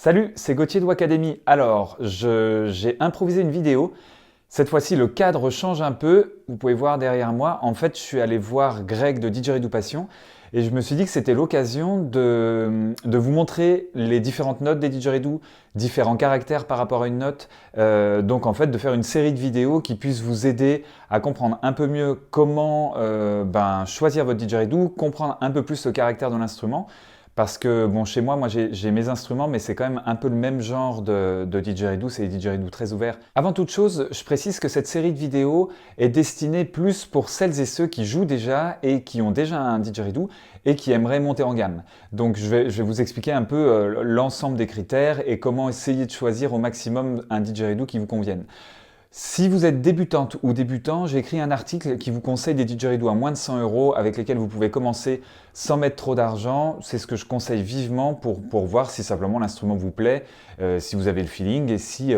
Salut, c'est Gauthier de Wacademy. Alors, j'ai improvisé une vidéo. Cette fois-ci, le cadre change un peu. Vous pouvez voir derrière moi. En fait, je suis allé voir Greg de Didgeridoo Passion et je me suis dit que c'était l'occasion de vous montrer les différentes notes des didgeridoo, différents caractères par rapport à une note. Donc, en fait, de faire une série de vidéos qui puissent vous aider à comprendre un peu mieux comment choisir votre didgeridoo, comprendre un peu plus le caractère de l'instrument. Parce que bon, chez moi, j'ai mes instruments, mais c'est quand même un peu le même genre de didgeridoo, c'est des didgeridoo très ouverts. Avant toute chose, je précise que cette série de vidéos est destinée plus pour celles et ceux qui jouent déjà et qui ont déjà un didgeridoo et qui aimeraient monter en gamme. Donc je vais vous expliquer un peu l'ensemble des critères et comment essayer de choisir au maximum un didgeridoo qui vous convienne. Si vous êtes débutante ou débutant, j'ai écrit un article qui vous conseille des didgeridoo à moins de 100 € avec lesquels vous pouvez commencer sans mettre trop d'argent. C'est ce que je conseille vivement pour voir si simplement l'instrument vous plaît, si vous avez le feeling et si,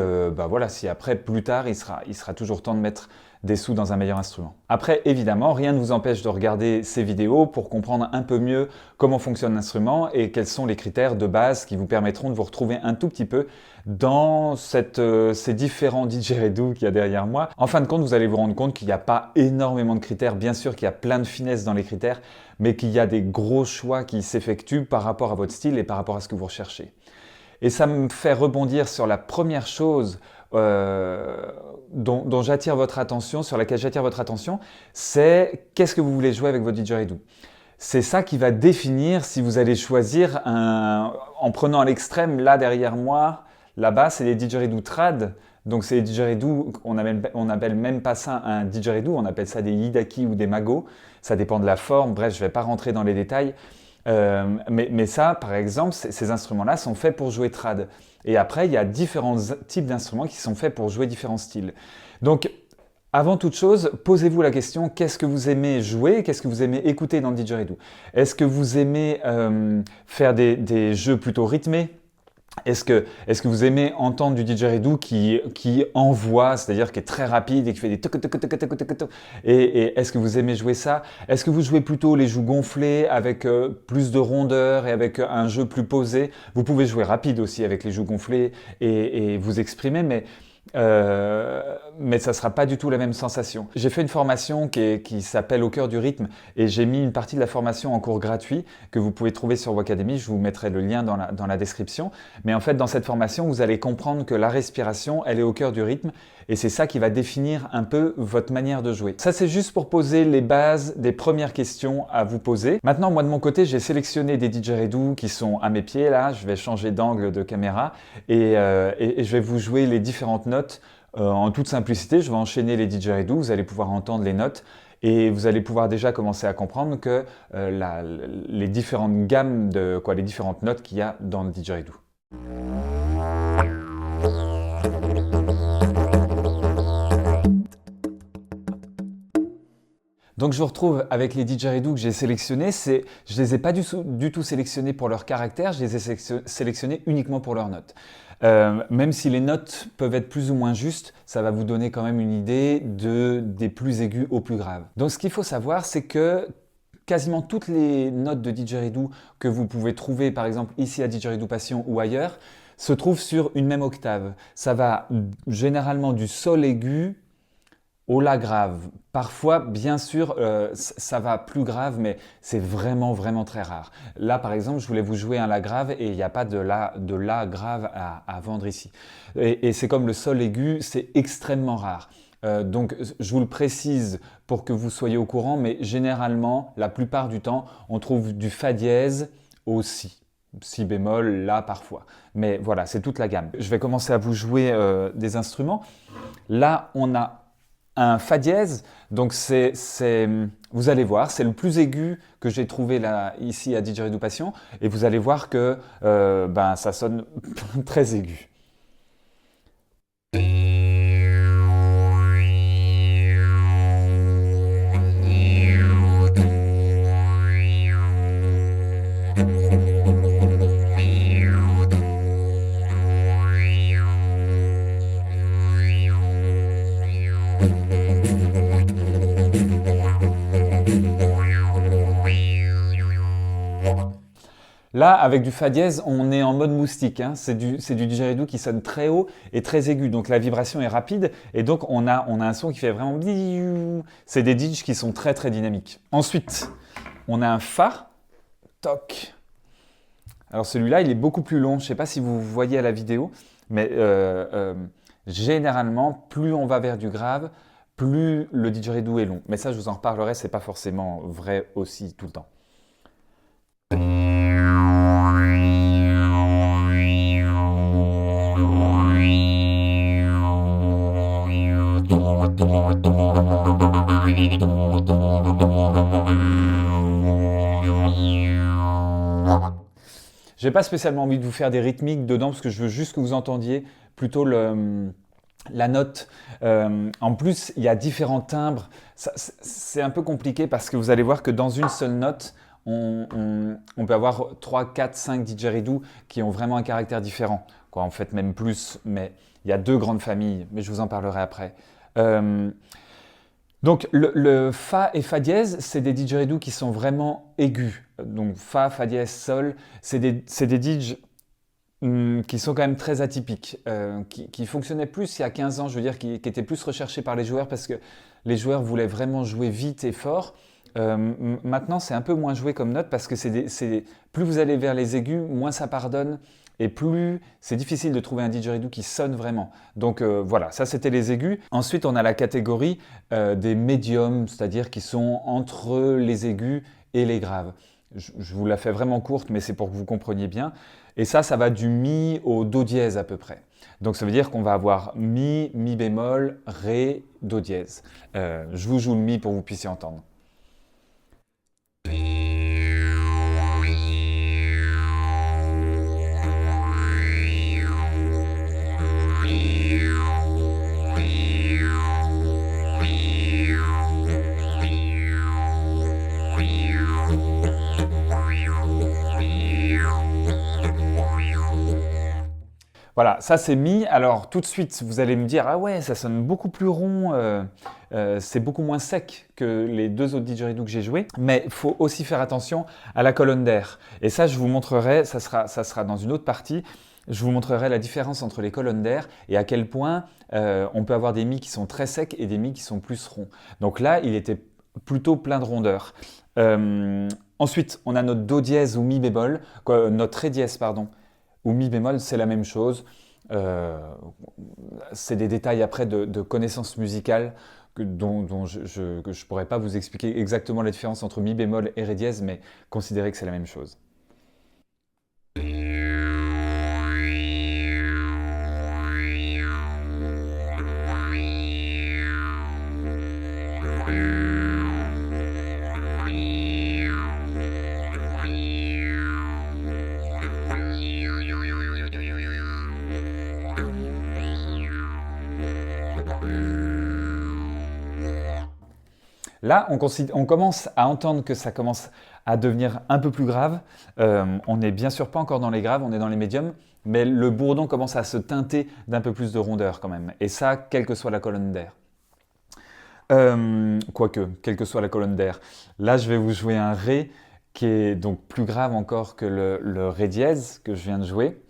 si après, plus tard, il sera toujours temps de mettre des sous dans un meilleur instrument. Après, évidemment, rien ne vous empêche de regarder ces vidéos pour comprendre un peu mieux comment fonctionne l'instrument et quels sont les critères de base qui vous permettront de vous retrouver un tout petit peu dans ces différents didgeridoo qu'il y a derrière moi. En fin de compte, vous allez vous rendre compte qu'il n'y a pas énormément de critères. Bien sûr qu'il y a plein de finesses dans les critères, mais qu'il y a des gros choix qui s'effectuent par rapport à votre style et par rapport à ce que vous recherchez. Et ça me fait rebondir sur la première chose dont j'attire votre attention, sur laquelle j'attire votre attention, c'est qu'est-ce que vous voulez jouer avec votre didgeridoo. C'est ça qui va définir si vous allez choisir en prenant à l'extrême, là derrière moi, là-bas, c'est des didgeridoo trad. Donc c'est des didgeridoo, on n'appelle même pas ça un didgeridoo, on appelle ça des yidaki ou des magots. Ça dépend de la forme, bref, je ne vais pas rentrer dans les détails. Mais ça, par exemple, ces instruments-là sont faits pour jouer trad. Et après, il y a différents types d'instruments qui sont faits pour jouer différents styles. Donc, avant toute chose, posez-vous la question, qu'est-ce que vous aimez jouer, qu'est-ce que vous aimez écouter dans le didgeridoo? Est-ce que vous aimez faire des jeux plutôt rythmés? Est-ce que vous aimez entendre du didgeridoo qui envoie, c'est-à-dire qui est très rapide et qui fait des toc toc toc toc toc toc toc, et est-ce que vous aimez jouer ça? Est-ce que vous jouez plutôt les joues gonflées avec plus de rondeur et avec un jeu plus posé? Vous pouvez jouer rapide aussi avec les joues gonflées et vous exprimer, mais ça ne sera pas du tout la même sensation. J'ai fait une formation qui s'appelle Au cœur du rythme et j'ai mis une partie de la formation en cours gratuit que vous pouvez trouver sur Wacademy. Je vous mettrai le lien dans la description. Mais en fait, dans cette formation, vous allez comprendre que la respiration, elle est au cœur du rythme et c'est ça qui va définir un peu votre manière de jouer. Ça, c'est juste pour poser les bases des premières questions à vous poser. Maintenant, moi de mon côté, j'ai sélectionné des didgeridoo qui sont à mes pieds là. Je vais changer d'angle de caméra et je vais vous jouer les différentes notes en toute simplicité. Je vais enchaîner les didgeridoo, vous allez pouvoir entendre les notes et vous allez pouvoir déjà commencer à comprendre que les différentes gammes les différentes notes qu'il y a dans le didgeridoo. Donc je vous retrouve avec les didgeridoo que j'ai sélectionnés. Je les ai pas du tout sélectionnés pour leur caractère, je les ai sélectionnés uniquement pour leurs notes. Même si les notes peuvent être plus ou moins justes, ça va vous donner quand même une idée des plus aigus aux plus graves. Donc ce qu'il faut savoir, c'est que quasiment toutes les notes de didgeridoo que vous pouvez trouver par exemple ici à Didgeridoo Passion ou ailleurs, se trouvent sur une même octave. Ça va généralement du sol aigu au la grave. Parfois, bien sûr, ça va plus grave, mais c'est vraiment, vraiment très rare. Là, par exemple, je voulais vous jouer un la grave et il n'y a pas de la grave à vendre ici. Et c'est comme le sol aigu, c'est extrêmement rare. Donc, je vous le précise pour que vous soyez au courant, mais généralement, la plupart du temps, on trouve du fa dièse au si. Si bémol, la parfois. Mais voilà, c'est toute la gamme. Je vais commencer à vous jouer des instruments. Là, on a un fa dièse, donc vous allez voir, c'est le plus aigu que j'ai trouvé là, ici à Didgeridoo Passion, et vous allez voir que ça sonne très aigu. Là, Là, avec du fa dièse, on est en mode moustique, hein. C'est du didgeridoo qui sonne très haut et très aigu, donc la vibration est rapide et donc on a un son qui fait vraiment biou. C'est des didges qui sont très très dynamiques. Ensuite, on a un fa, toc. Alors celui-là, il est beaucoup plus long. Je ne sais pas si vous voyez à la vidéo, mais généralement, plus on va vers du grave, plus le didgeridoo est long. Mais ça, je vous en reparlerai, c'est pas forcément vrai aussi tout le temps. J'ai pas spécialement envie de vous faire des rythmiques dedans parce que je veux juste que vous entendiez plutôt la note. En plus, il y a différents timbres. C'est un peu compliqué parce que vous allez voir que dans une seule note, on peut avoir 3, 4, 5 didgeridoo qui ont vraiment un caractère différent. Quoi, en fait, même plus, mais il y a deux grandes familles, mais je vous en parlerai après. Donc le fa et fa dièse, c'est des didgeridoo qui sont vraiment aigus. Donc fa, fa dièse, sol, c'est des didges qui sont quand même très atypiques, qui fonctionnaient plus il y a 15 ans, je veux dire, qui étaient plus recherchés par les joueurs parce que les joueurs voulaient vraiment jouer vite et fort. Maintenant, c'est un peu moins joué comme note parce que plus vous allez vers les aigus, moins ça pardonne et plus c'est difficile de trouver un didgeridoo qui sonne vraiment. Donc voilà, ça c'était les aigus. Ensuite, on a la catégorie des médiums, c'est-à-dire qui sont entre les aigus et les graves. Je vous la fais vraiment courte, mais c'est pour que vous compreniez bien. Et ça va du mi au do dièse à peu près. Donc ça veut dire qu'on va avoir mi, mi bémol, ré, do dièse. Je vous joue le mi pour que vous puissiez entendre. Voilà, ça c'est mi. Alors tout de suite, vous allez me dire, ah ouais, ça sonne beaucoup plus rond, c'est beaucoup moins sec que les deux autres didgeridoo que j'ai joués. Mais il faut aussi faire attention à la colonne d'air. Et ça, je vous montrerai, ça sera dans une autre partie, je vous montrerai la différence entre les colonnes d'air et à quel point on peut avoir des mi qui sont très secs et des mi qui sont plus ronds. Donc là, il était plutôt plein de rondeur. Ensuite, on a notre do dièse ou mi bémol, notre ré dièse, pardon. Ou mi bémol, c'est la même chose. C'est des détails après de connaissances musicales dont je ne pourrais pas vous expliquer exactement la différence entre mi bémol et ré dièse, mais considérez que c'est la même chose. Là, on commence à entendre que ça commence à devenir un peu plus grave. On n'est bien sûr pas encore dans les graves, on est dans les médiums, mais le bourdon commence à se teinter d'un peu plus de rondeur quand même. Et ça, quelle que soit la colonne d'air. Quoique, quelle que soit la colonne d'air. Là, je vais vous jouer un ré qui est donc plus grave encore que le ré dièse que je viens de jouer.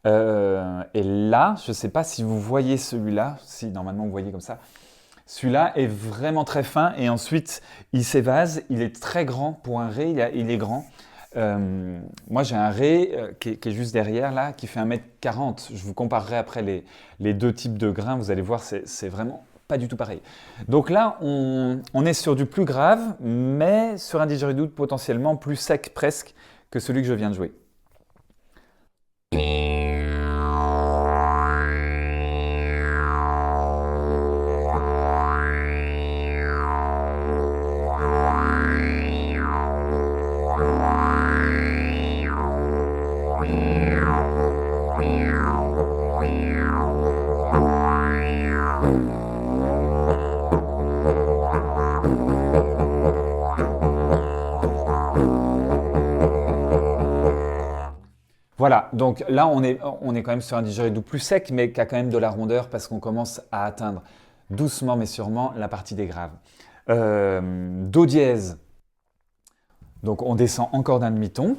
Et là, je ne sais pas si vous voyez celui-là, si normalement vous voyez comme ça. Celui-là est vraiment très fin et ensuite il s'évase, il est très grand pour un ré, il est grand. Moi j'ai un ré qui est juste derrière là, qui fait 1m40. Je vous comparerai après les deux types de grains, vous allez voir c'est vraiment pas du tout pareil. Donc là on est sur du plus grave, mais sur un didgeridoo potentiellement plus sec presque que celui que je viens de jouer. Voilà, donc là on est quand même sur un didgeridoo plus sec, mais qui a quand même de la rondeur parce qu'on commence à atteindre doucement mais sûrement la partie des graves. Do dièse, donc on descend encore d'un demi-ton.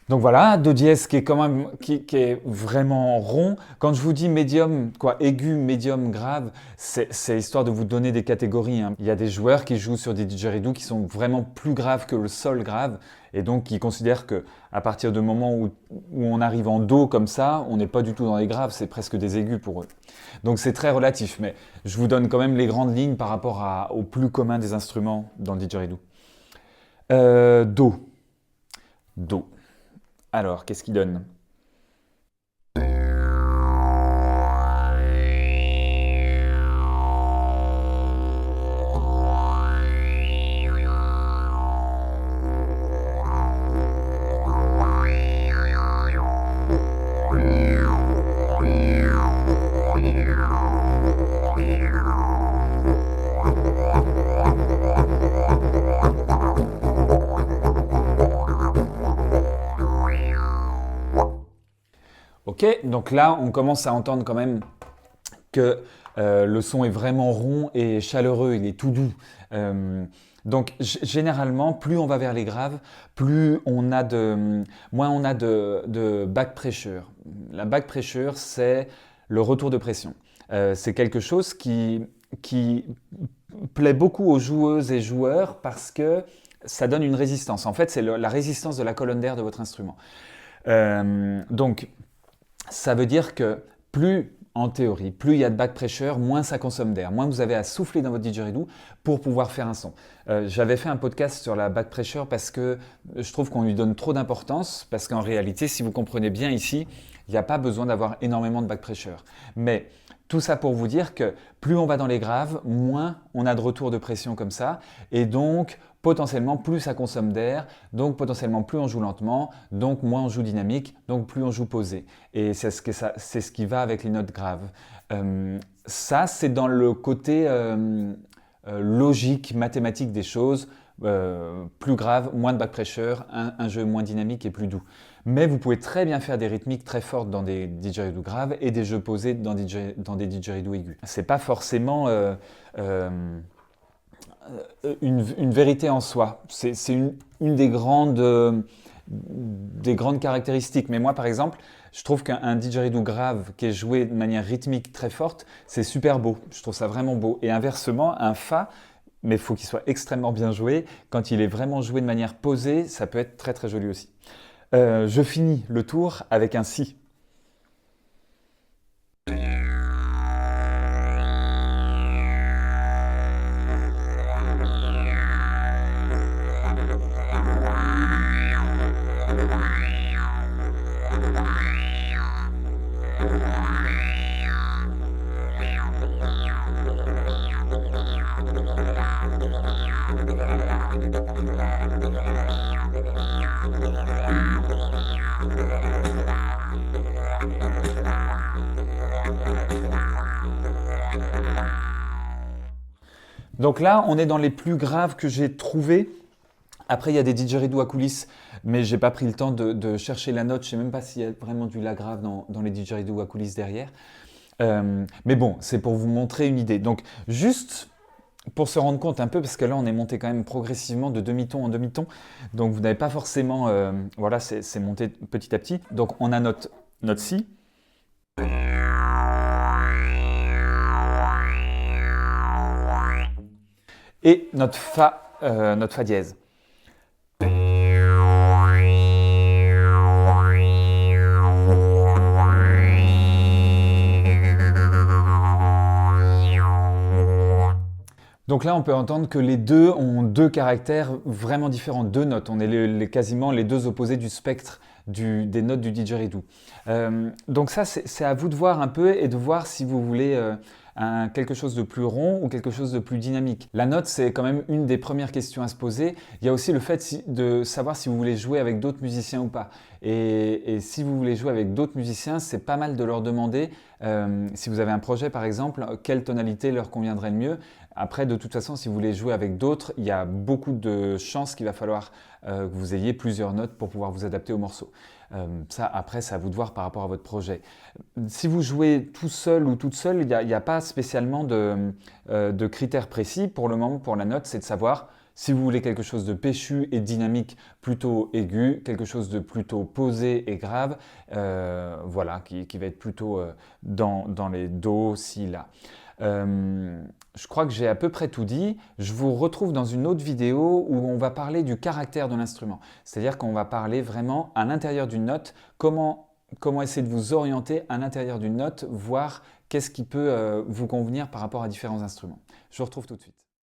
Donc voilà, do dièse qui est quand même qui est vraiment rond. Quand je vous dis médium, quoi, aigu, médium, grave, c'est histoire de vous donner des catégories, hein. Il y a des joueurs qui jouent sur des didgeridoo qui sont vraiment plus graves que le sol grave et donc qui considèrent que à partir du moment où on arrive en do comme ça, on n'est pas du tout dans les graves, c'est presque des aigus pour eux. Donc c'est très relatif, mais je vous donne quand même les grandes lignes par rapport au plus commun des instruments dans le didgeridoo. Do. Do. Alors, qu'est-ce qu'il donne? Ok, donc là, on commence à entendre quand même que le son est vraiment rond et chaleureux, il est tout doux. Donc généralement, plus on va vers les graves, moins on a de back pressure. La back pressure, c'est le retour de pression. C'est quelque chose qui plaît beaucoup aux joueuses et joueurs parce que ça donne une résistance. En fait, c'est la résistance de la colonne d'air de votre instrument. Donc, ça veut dire que plus, en théorie, plus il y a de back pressure, moins ça consomme d'air, moins vous avez à souffler dans votre didgeridoo pour pouvoir faire un son. J'avais fait un podcast sur la back pressure parce que je trouve qu'on lui donne trop d'importance, parce qu'en réalité, si vous comprenez bien ici, il n'y a pas besoin d'avoir énormément de back pressure. Mais tout ça pour vous dire que plus on va dans les graves, moins on a de retour de pression comme ça, et donc potentiellement plus ça consomme d'air, donc potentiellement plus on joue lentement, donc moins on joue dynamique, donc plus on joue posé. Et c'est ce qui va avec les notes graves. Ça, c'est dans le côté logique, mathématique des choses. Plus grave, moins de back pressure, un jeu moins dynamique et plus doux. Mais vous pouvez très bien faire des rythmiques très fortes dans des didgeridoo graves et des jeux posés dans des didgeridoo aigus. C'est pas forcément une vérité en soi. C'est une des grandes caractéristiques. Mais moi, par exemple, je trouve qu'un didgeridoo grave qui est joué de manière rythmique très forte, c'est super beau. Je trouve ça vraiment beau. Et inversement, un fa, mais il faut qu'il soit extrêmement bien joué. Quand il est vraiment joué de manière posée, ça peut être très très joli aussi. Je finis le tour avec un si. Donc là, on est dans les plus graves que j'ai trouvés. Après, il y a des didgeridoo à coulisses, mais j'ai pas pris le temps de chercher la note. Je sais même pas s'il y a vraiment du la grave dans les didgeridoo à coulisses derrière. Mais bon, c'est pour vous montrer une idée. Donc, juste pour se rendre compte un peu, parce que là, on est monté quand même progressivement de demi-ton en demi-ton. Donc, vous n'avez pas forcément... voilà, c'est monté petit à petit. Donc, on a notre si. Et notre fa dièse. Donc là, on peut entendre que les deux ont deux caractères vraiment différents, deux notes. On est quasiment les deux opposés du spectre des notes du didgeridoo. Donc ça, c'est à vous de voir un peu et de voir si vous voulez quelque chose de plus rond ou quelque chose de plus dynamique. La note, c'est quand même une des premières questions à se poser. Il y a aussi le fait de savoir si vous voulez jouer avec d'autres musiciens ou pas. Et si vous voulez jouer avec d'autres musiciens, c'est pas mal de leur demander, si vous avez un projet par exemple, quelle tonalité leur conviendrait le mieux. Après, de toute façon, si vous voulez jouer avec d'autres, il y a beaucoup de chances qu'il va falloir que vous ayez plusieurs notes pour pouvoir vous adapter au morceau. Ça, après, c'est à vous de voir par rapport à votre projet. Si vous jouez tout seul ou toute seule, il n'y a pas spécialement de critères précis. Pour le moment, pour la note, c'est de savoir si vous voulez quelque chose de péchu et dynamique, plutôt aigu, quelque chose de plutôt posé et grave, voilà, qui va être plutôt dans les do, si, la. Je crois que j'ai à peu près tout dit. Je vous retrouve dans une autre vidéo où on va parler du caractère de l'instrument. C'est-à-dire qu'on va parler vraiment à l'intérieur d'une note, comment essayer de vous orienter à l'intérieur d'une note, voir qu'est-ce qui peut vous convenir par rapport à différents instruments. Je vous retrouve tout de suite.